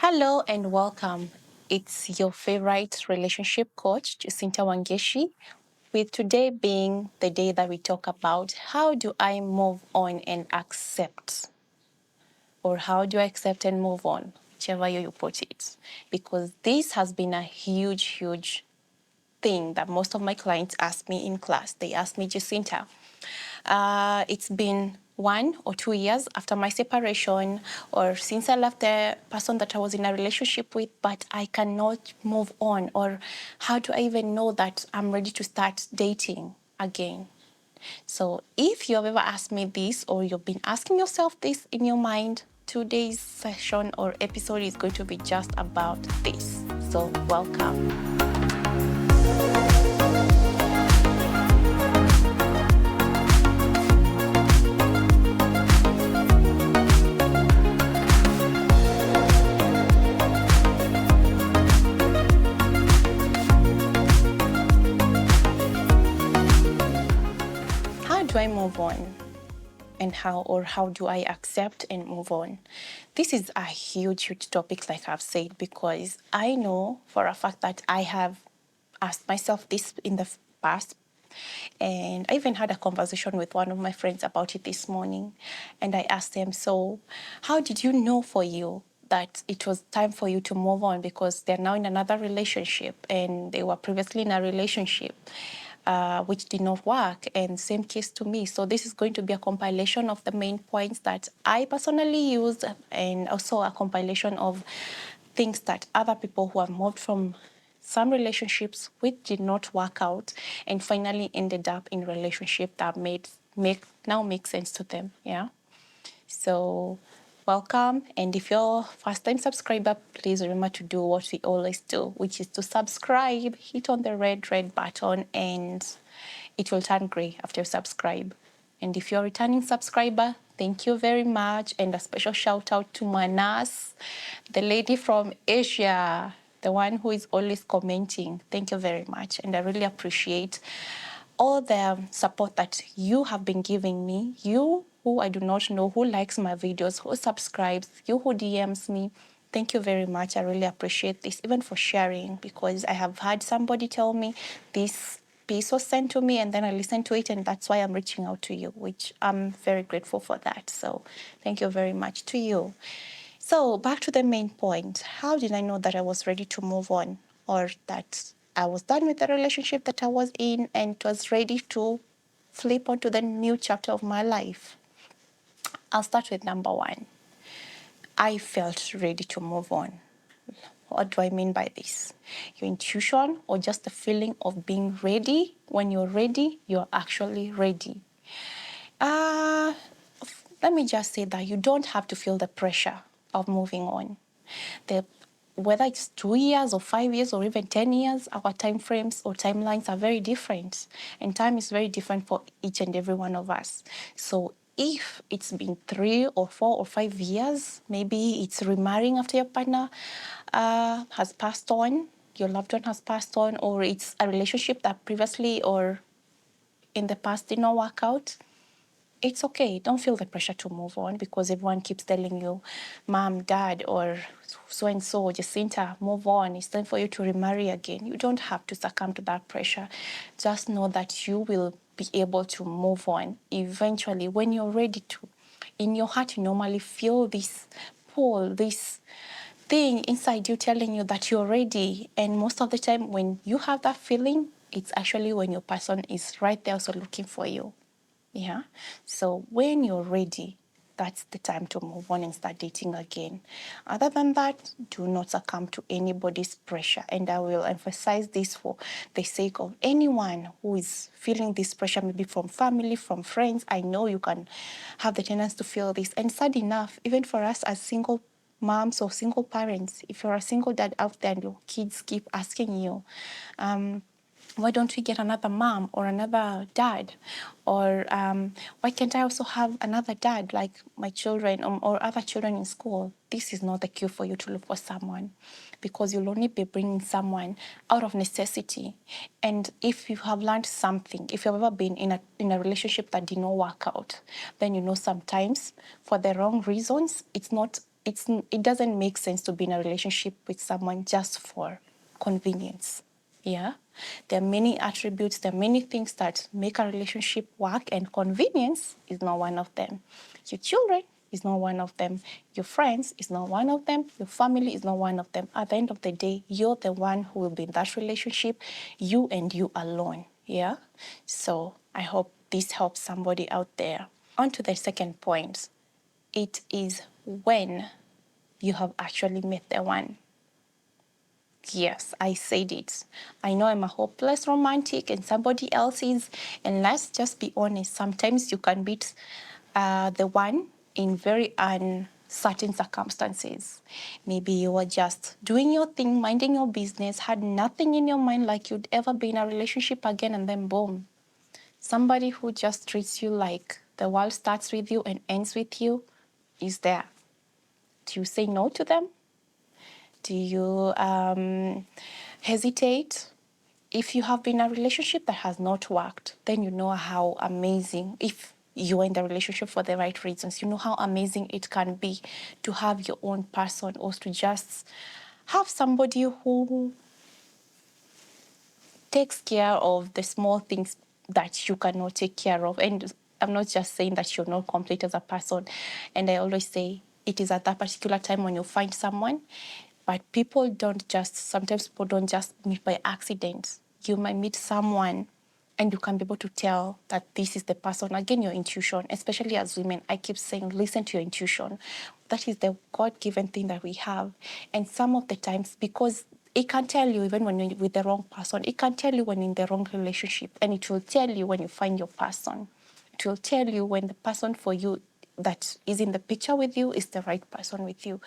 Hello and welcome. It's your favorite relationship coach, Jacinta, with today being the day that we talk about how do I move on and accept, or how do I accept and move on, whichever way you put it. Because this has been a huge thing that most of my clients ask me in class. They ask me, Jacinta, it's been 1 or 2 years after my separation, or since I left the person that I was in a relationship with, but I cannot move on. Or how do I even know that I'm ready to start dating again? So if you have ever asked me this, or you've been asking yourself this in your mind, today's session or episode is going to be just about this. So welcome. How do I move on? And how do I accept and move on? This is a huge topic, like I've said, because I know for a fact that I have asked myself this in the past. And I even had a conversation with one of my friends about it this morning. And I asked them, so how did you know for you that it was time for you to move on? Because they're now in another relationship and they were previously in a relationship which did not work, and same case to me. So this is going to be a compilation of the main points that I personally used, and also a compilation of things that other people who have moved from some relationships which did not work out and finally ended up in relationship that make sense to them. Yeah. So welcome. And if you're first time subscriber, please remember to do what we always do, which is to subscribe, hit on the red button, and it will turn gray after you subscribe. And if you're a returning subscriber, thank you very much. And a special shout out to Manas, the lady from Asia, the one who is always commenting. Thank you very much. And I really appreciate all the support that you have been giving me. You who I do not know, who likes my videos, who subscribes, you who DMs me. Thank you very much. I really appreciate this, even for sharing, because I have had somebody tell me this piece was sent to me and then I listened to it, and that's why I'm reaching out to you, which I'm very grateful for that. So thank you very much to you. So back to the main point. How did I know that I was ready to move on, or that I was done with the relationship that I was in and was ready to flip onto the new chapter of my life? I'll start with number one. I felt ready to move on. What do I mean by this? Your intuition, or just the feeling of being ready? When you're ready, you're actually ready. Uh, Let me just say that you don't have to feel the pressure of moving on. Whether it's 2 years or 5 years or even 10 years, our time frames or timelines are very different. And time is very different for each and every one of us. So if it's been 3 or 4 or 5 years, maybe it's remarrying after your partner has passed on, your loved one has passed on, or it's a relationship that previously or in the past did not work out, it's okay. Don't feel the pressure to move on because everyone keeps telling you, Mom, Dad, or so and so, Jacinta, move on. It's time for you to remarry again. You don't have to succumb to that pressure. Just know that you will be able to move on eventually when you're ready to. In your heart, you normally feel this pull, this thing inside you telling you that you're ready. And most of the time, when you have that feeling, it's actually when your person is right there also looking for you. Yeah. So when you're ready, that's the time to move on and start dating again. Other than that, do not succumb to anybody's pressure. And I will emphasize this for the sake of anyone who is feeling this pressure, maybe from family, from friends. I know you can have the tendency to feel this. And sad enough, even for us as single moms or single parents, if you're a single dad out there and your kids keep asking you, why don't we get another mom or another dad? Or why can't I also have another dad like my children or other children in school? This is not the cue for you to look for someone, because you'll only be bringing someone out of necessity. And if you have learned something, if you've ever been in a relationship that did not work out, then you know sometimes for the wrong reasons, it's not it doesn't make sense to be in a relationship with someone just for convenience. Yeah, there are many attributes, there are many things that make a relationship work, and convenience is not one of them. Your children is not one of them. Your friends is not one of them. Your family is not one of them. At the end of the day, you're the one who will be in that relationship, you and you alone. Yeah, so I hope this helps somebody out there. On to the second point. It is when you have actually met the one. Yes, I said it. I know I'm a hopeless romantic and somebody else is. And let's just be honest, sometimes you can meet the one in very uncertain circumstances. Maybe you were just doing your thing, minding your business, had nothing in your mind like you'd ever be in a relationship again, and then boom. Somebody who just treats you like the world starts with you and ends with you is there. Do you say no to them? Do you hesitate? If you have been in a relationship that has not worked, then you know how amazing, if you are in the relationship for the right reasons, you know how amazing it can be to have your own person, or to just have somebody who takes care of the small things that you cannot take care of. And I'm not just saying that you're not complete as a person. And I always say it is at that particular time when you find someone. But sometimes people don't just meet by accident. You might meet someone and you can be able to tell that this is the person. Again, your intuition, especially as women, I keep saying, listen to your intuition. That is the God-given thing that we have. And some of the times, because it can tell you even when you're with the wrong person, it can tell you when you're in the wrong relationship, and it will tell you when you find your person. It will tell you when the person for you that is in the picture with you is the right person with you.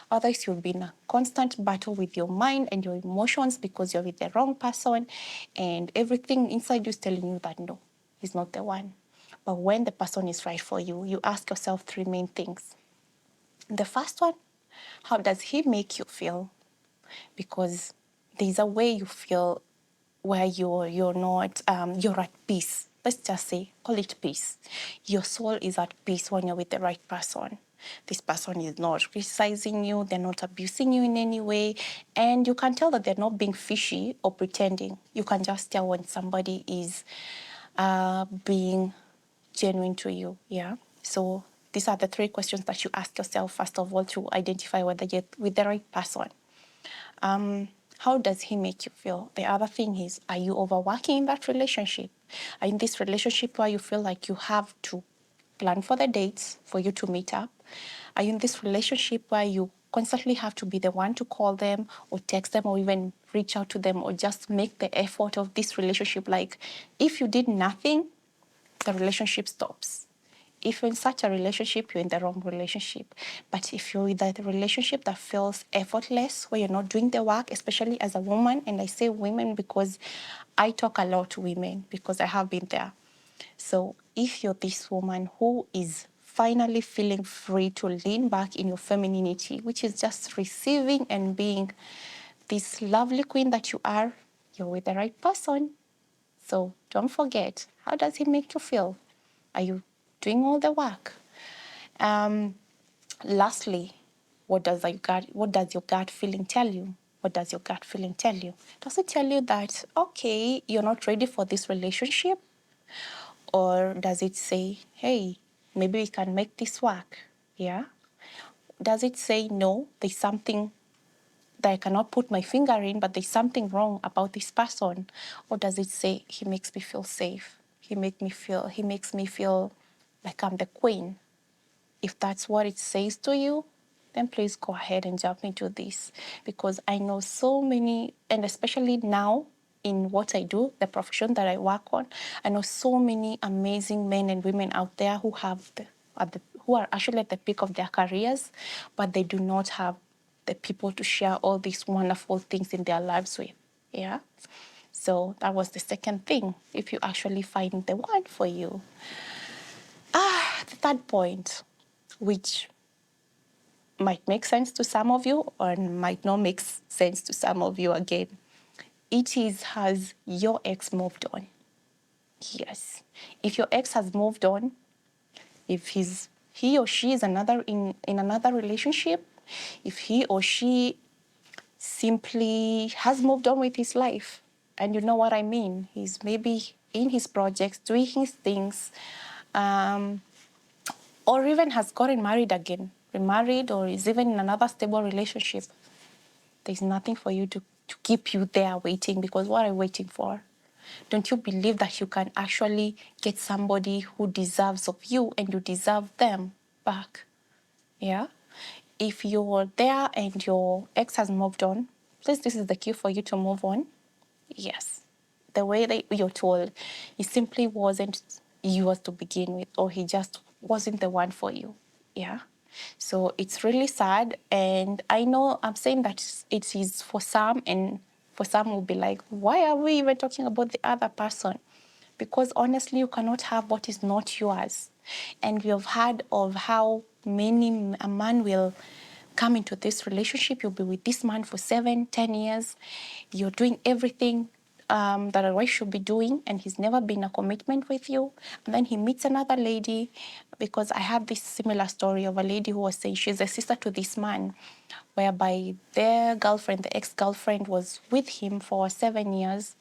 Otherwise, you'll be in a constant battle with your mind and your emotions because you're with the wrong person, and everything inside you is telling you that no, he's not the one. But when the person is right for you, you ask yourself three main things. The first one, how does he make you feel? Because there's a way you feel where you're not you're at peace. Let's just say, call it peace. Your soul is at peace when you're with the right person. This person is not criticizing you, they're not abusing you in any way, and you can tell that they're not being fishy or pretending. You can just tell when somebody is being genuine to you. Yeah. So these are the three questions that you ask yourself, first of all, to identify whether you're with the right person. How does he make you feel? The other thing is, are you overworking in that relationship? Are you in this relationship where you feel like you have to plan for the dates for you to meet up? Are you in this relationship where you constantly have to be the one to call them or text them or even reach out to them or just make the effort of this relationship? Like, if you did nothing, the relationship stops. If you're in such a relationship, you're in the wrong relationship. But if you're in that relationship that feels effortless, where you're not doing the work, especially as a woman, and I say women because I talk a lot to women because I have been there. So if you're this woman who is finally feeling free to lean back in your femininity, which is just receiving and being this lovely queen that you are, you're with the right person. So don't forget, how does it make you feel? Are you doing all the work? Lastly, what does your gut feeling tell you? What does your gut feeling tell you? Does it tell you that, okay, you're not ready for this relationship? Or does it say, hey, maybe we can make this work? Yeah? Does it say, no, there's something that I cannot put my finger in, but there's something wrong about this person? Or does it say, he makes me feel safe? He makes me feel like I'm the queen. If that's what it says to you, then please go ahead and jump into this, because I know so many, and especially now in what I do, the profession that I work on, I know so many amazing men and women out there who who are actually at the peak of their careers, but they do not have the people to share all these wonderful things in their lives with. Yeah. So that was the second thing, if you actually find the one for you. The third point, which might make sense to some of you or might not make sense to some of you again. It is, has your ex moved on? Yes. If your ex has moved on, if he or she is in another relationship, if he or she simply has moved on with his life. And you know what I mean? He's maybe in his projects, doing his things, or even has gotten married again, remarried, or is even in another stable relationship. There's nothing for you to keep you there waiting, because what are you waiting for? Don't you believe that you can actually get somebody who deserves of you and you deserve them back? Yeah? If you're there and your ex has moved on, please, this is the cue for you to move on. Yes. The way that you're told, he simply wasn't yours to begin with, or he just wasn't the one for you. Yeah. So it's really sad. And I know I'm saying that it is for some, and for some will be like, why are we even talking about the other person? Because honestly, you cannot have what is not yours. And we have heard of how many a man will come into this relationship. You'll be with this man for 7, 10 years. You're doing everything that a wife should be doing, and he's never been a commitment with you. And then he meets another lady, because I had this similar story of a lady who was saying she's a sister to this man, whereby their girlfriend, the ex-girlfriend, was with him for 7 years,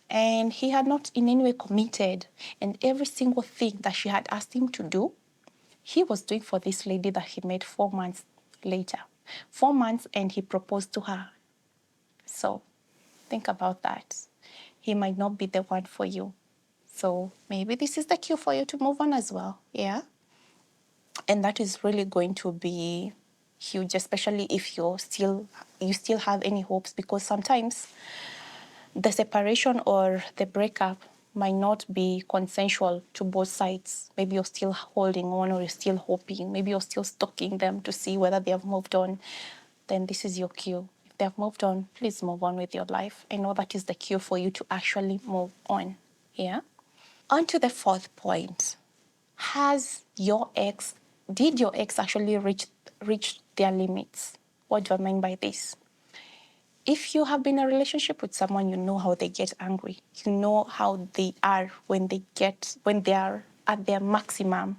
and he had not in any way committed. And every single thing that she had asked him to do, he was doing for this lady that he met 4 months later. 4 months, and he proposed to her. So think about that. He might not be the one for you. So maybe this is the cue for you to move on as well. Yeah. And that is really going to be huge, especially if you still have any hopes, because sometimes the separation or the breakup might not be consensual to both sides. Maybe you're still holding on, or you're still hoping. Maybe you're still stalking them to see whether they have moved on. Then this is your cue. If they have moved on, please move on with your life. I know that is the cue for you to actually move on. Yeah? On to the fourth point. Did your ex actually reach their limits? What do I mean by this? If you have been in a relationship with someone, you know how they get angry. You know how they are when they are at their maximum,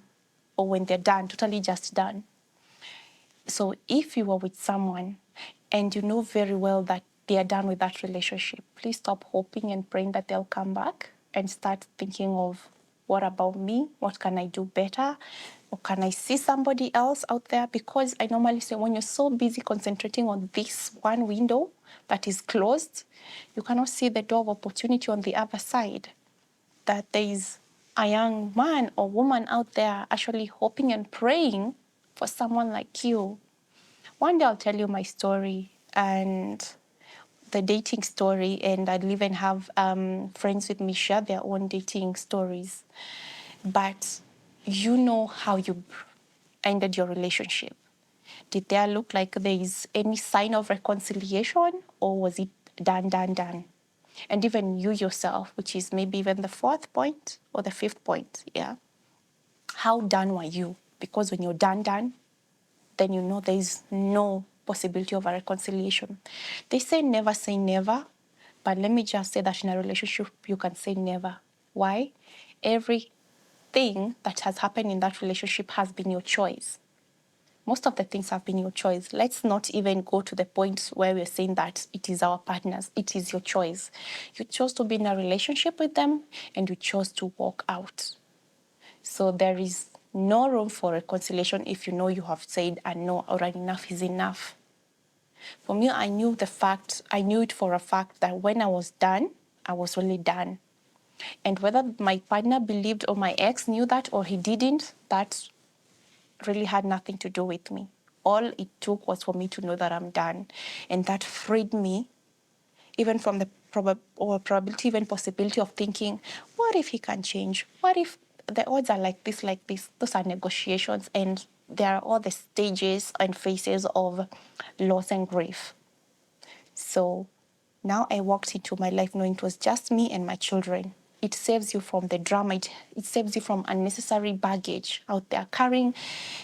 or when they're done, totally just done. So if you are with someone and you know very well that they are done with that relationship, please stop hoping and praying that they'll come back, and start thinking of, what about me? What can I do better? Or can I see somebody else out there? Because I normally say, when you're so busy concentrating on this one window that is closed, you cannot see the door of opportunity on the other side. That there is a young man or woman out there actually hoping and praying for someone like you. One day I'll tell you my story, and the dating story, and I'll even have friends with me share their own dating stories. But you know how you ended your relationship. Did there look like there is any sign of reconciliation, or was it done, done, done? And even you yourself, which is maybe even the fourth point or the fifth point, yeah? How done were you? Because when you're done, done, then you know there is no possibility of a reconciliation. They say never, but let me just say that in a relationship, you can say never. Why? Everything that has happened in that relationship has been your choice. Most of the things have been your choice. Let's not even go to the point where we're saying that it is our partners. It is your choice. You chose to be in a relationship with them, and you chose to walk out. So there is no room for reconciliation if you know you have said, no, or enough is enough. For me, I knew it for a fact that when I was done, I was really done. And whether my partner believed, or my ex knew that, or he didn't, that really had nothing to do with me. All it took was for me to know that I'm done. And that freed me even from the probability, even possibility of thinking, what if he can change? What if the odds are like this, like this? Those are negotiations, and there are all the stages and phases of loss and grief. So now I walked into my life knowing it was just me and my children. It saves you from the drama. It saves you from unnecessary baggage out there,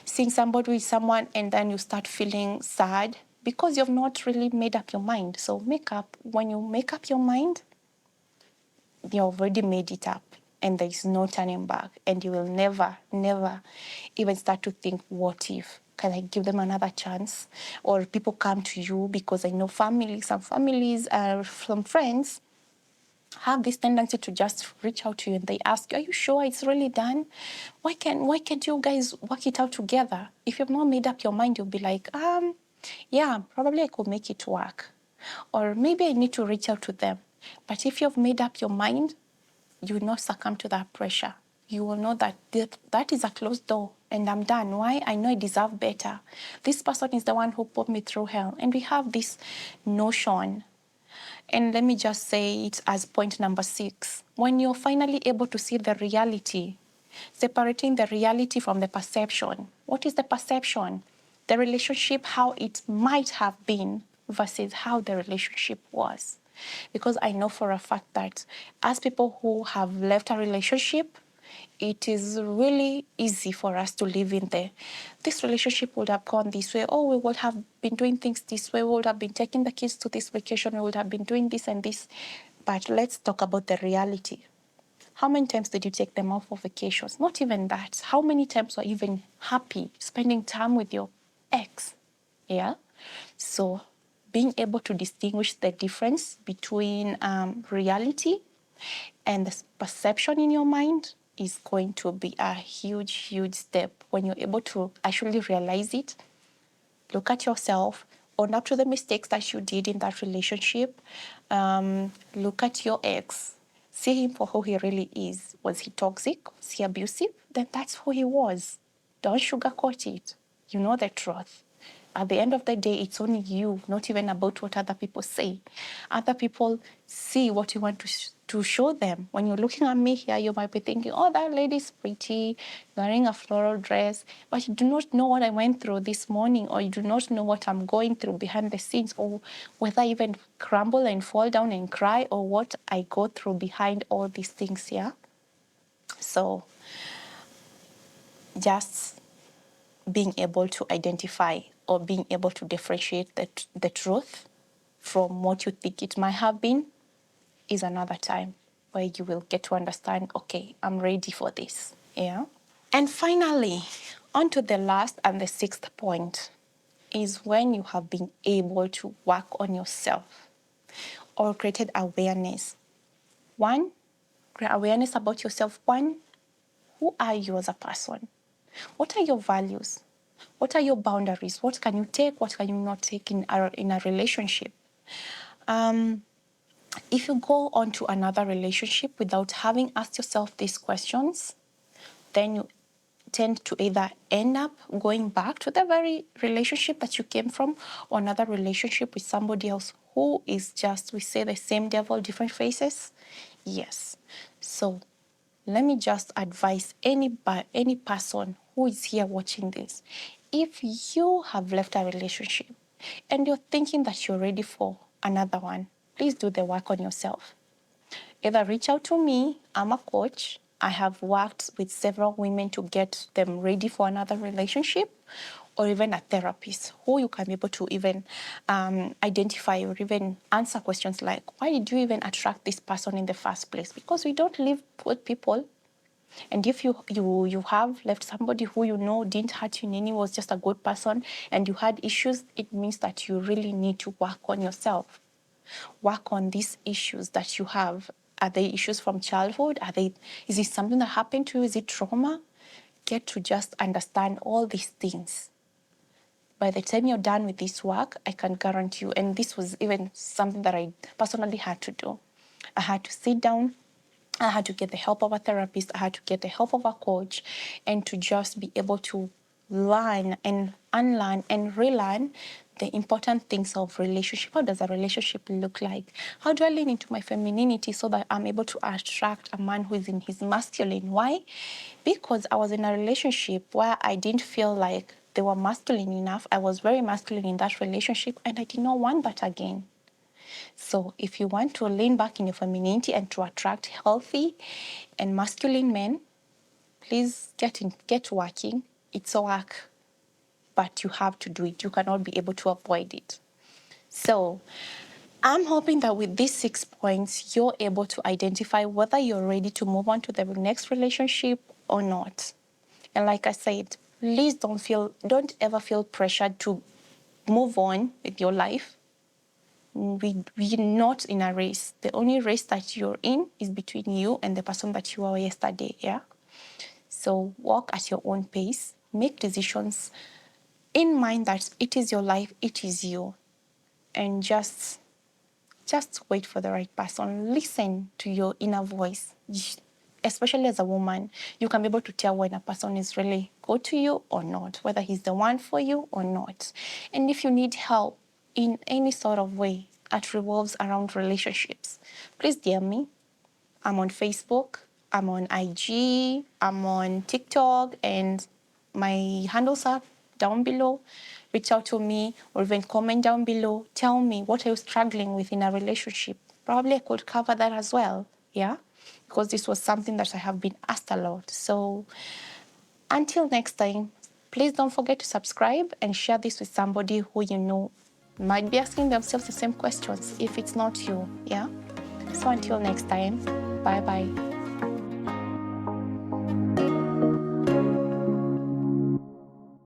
seeing somebody with someone, and then you start feeling sad because you've not really made up your mind. So when you make up your mind, you've already made it up, and there is no turning back, and you will never, never even start to think, what if? can I give them another chance? Or people come to you because I know some families, some friends have this tendency to just reach out to you and they ask you, are you sure it's really done? Why can't you guys work it out together? If you've not made up your mind, you'll be like, yeah, probably I could make it work. Or maybe I need to reach out to them. But if you've made up your mind, you will not succumb to that pressure. You will know that that is a closed door and I'm done. Why? I know I deserve better. This person is the one who put me through hell. And we have this notion. And let me just say it as point number 6. When you're finally able to see the reality, separating the reality from the perception. What is the perception? The relationship, how it might have been versus how the relationship was. Because I know for a fact that as people who have left a relationship, it is really easy for us to live in there. This relationship would have gone this way. Oh, we would have been doing things this way. We would have been taking the kids to this vacation. We would have been doing this and this. But let's talk about the reality. How many times did you take them off for vacations? Not even that. How many times were you even happy spending time with your ex? Yeah. So being able to distinguish the difference between reality and the perception in your mind is going to be a huge, huge step. When you're able to actually realize it, look at yourself, own up to the mistakes that you did in that relationship, look at your ex, see him for who he really is. Was he toxic? Was he abusive? Then that's who he was. Don't sugarcoat it. You know the truth. At the end of the day, it's only you, not even about what other people say. Other people see what you want to show them. When you're looking at me here, you might be thinking, oh, that lady's pretty, wearing a floral dress, but you do not know what I went through this morning, or you do not know what I'm going through behind the scenes, or whether I even crumble and fall down and cry, or what I go through behind all these things here. So just being able to identify or being able to differentiate the truth from what you think it might have been is another time where you will get to understand, okay, I'm ready for this. Yeah. And finally, on to the last and the 6th point is when you have been able to work on yourself or created awareness. One, awareness about yourself. One, who are you as a person? What are your values? What are your boundaries? What can you take? What can you not take in a relationship? If you go on to another relationship without having asked yourself these questions, then you tend to either end up going back to the very relationship that you came from, or another relationship with somebody else who is just, we say, the same devil, different faces. Yes. So let me just advise any person who is here watching this. If you have left a relationship and you're thinking that you're ready for another one, please do the work on yourself. Either reach out to me, I'm a coach. I have worked with several women to get them ready for another relationship, or even a therapist who you can be able to even identify or even answer questions like, why did you even attract this person in the first place? Because we don't live with people. And if you have left somebody who you know didn't hurt you in any way, was just a good person, and you had issues, it means that you really need to work on yourself. Work on these issues that you have. Are they issues from childhood? Is it something that happened to you? Is it trauma? Get to just understand all these things. By the time you're done with this work, I can guarantee you, and this was even something that I personally had to do. I had to sit down, I had to get the help of a therapist, I had to get the help of a coach, and to just be able to learn and unlearn and relearn the important things of relationship. How does a relationship look like? How do I lean into my femininity so that I'm able to attract a man who is in his masculine? Why? Because I was in a relationship where I didn't feel like they were masculine enough. I was very masculine in that relationship, and I did not want that again. So if you want to lean back in your femininity and to attract healthy and masculine men, please get working. It's a work, but you have to do it. You cannot be able to avoid it. So I'm hoping that with these 6 points, you're able to identify whether you're ready to move on to the next relationship or not. And like I said, please don't ever feel pressured to move on with your life. We're not in a race. The only race that you're in is between you and the person that you were yesterday, yeah? So walk at your own pace, make decisions in mind that it is your life, it is you. And just wait for the right person. Listen to your inner voice. Especially as a woman, you can be able to tell when a person is really good to you or not, whether he's the one for you or not. And if you need help in any sort of way that revolves around relationships, please DM me. I'm on Facebook, I'm on IG, I'm on TikTok, and my handles are down below. Reach out to me or even comment down below. Tell me, what are you struggling with in a relationship? Probably I could cover that as well, yeah? Because this was something that I have been asked a lot. So until next time, please don't forget to subscribe and share this with somebody who you know might be asking themselves the same questions if it's not you, yeah? So until next time, bye-bye.